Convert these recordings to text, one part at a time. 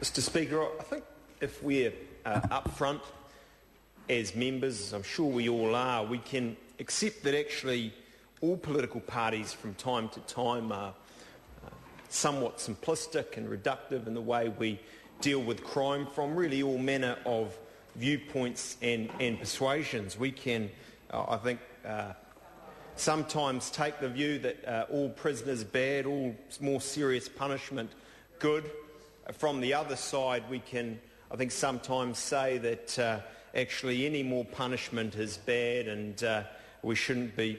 Mr Speaker, I think if we're upfront as members, as I'm sure we all are, we can accept that actually all political parties from time to time are somewhat simplistic and reductive in the way we deal with crime from really all manner of viewpoints and persuasions. We can, I think, sometimes take the view that all prisoners bad, all more serious punishment good. From the other side, we can, I think, sometimes say that actually any more punishment is bad and we shouldn't be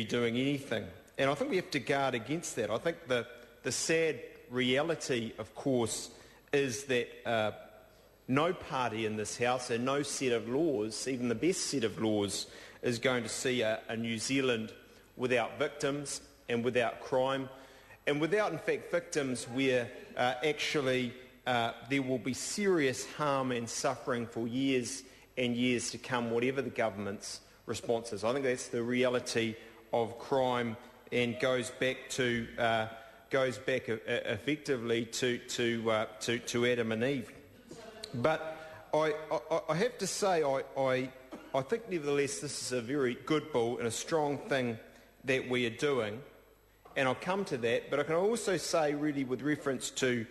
doing anything. And I think we have to guard against that. I think the sad reality, of course, is that no party in this House and no set of laws, even the best set of laws, is going to see a New Zealand without victims and without crime, and without, in fact, victims where actually there will be serious harm and suffering for years and years to come, whatever the government's response is. I think that's the reality of crime and goes back effectively to Adam and Eve. But I have to say I think nevertheless this is a very good bill and a strong thing that we are doing, and I'll come to that. But I can also say, really, with reference to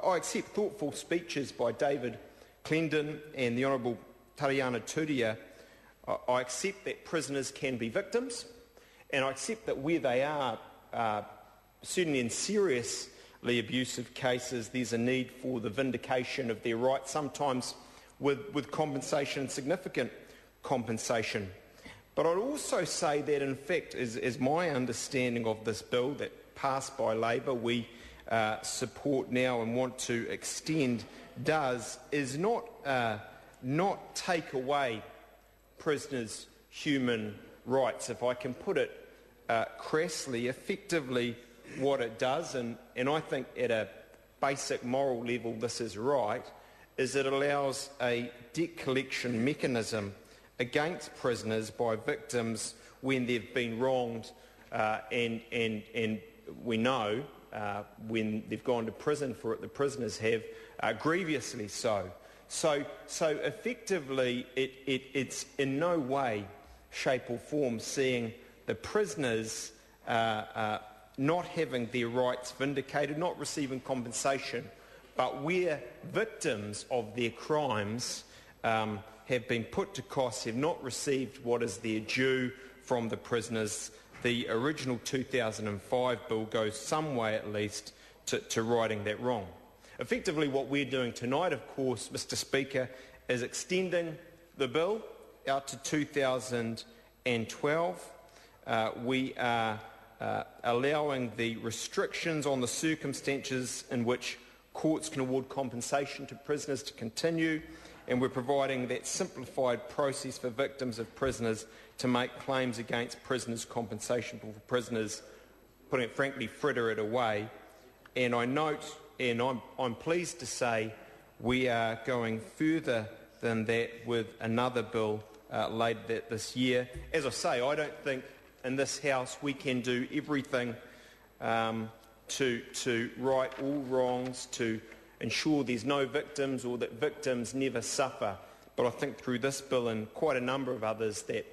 I accept thoughtful speeches by David Clendon and the Honourable Tariana Turia. I accept that prisoners can be victims, and I accept that where they are, certainly in seriously abusive cases, there's a need for the vindication of their rights, sometimes with compensation, significant compensation. But I'd also say that, in fact, as my understanding of this bill that passed by Labor, we support now and want to extend, is not take away prisoners' human rights. If I can put it crassly, effectively what it does, and I think at a basic moral level this is right, is it allows a debt collection mechanism against prisoners by victims when they've been wronged, and we know when they've gone to prison for it, the prisoners have grievously so. So effectively it's in no way, shape or form seeing the prisoners not having their rights vindicated, not receiving compensation, but where victims of their crimes have been put to cost, have not received what is their due from the prisoners. The original 2005 bill goes some way at least to righting that wrong. Effectively what we're doing tonight, of course, Mr Speaker, is extending the bill out to 2012. We are allowing the restrictions on the circumstances in which courts can award compensation to prisoners to continue, and we're providing that simplified process for victims of prisoners to make claims against prisoners' compensation for prisoners, putting it frankly, fritter it away. And I note, and I'm pleased to say, we are going further than that with another bill later this year. As I say, I don't think in this House we can do everything to right all wrongs, to ensure there's no victims or that victims never suffer. But I think through this bill and quite a number of others that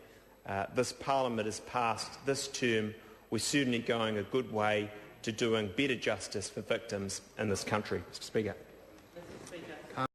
this Parliament has passed this term, we're certainly going a good way to doing better justice for victims in this country. Mr Speaker.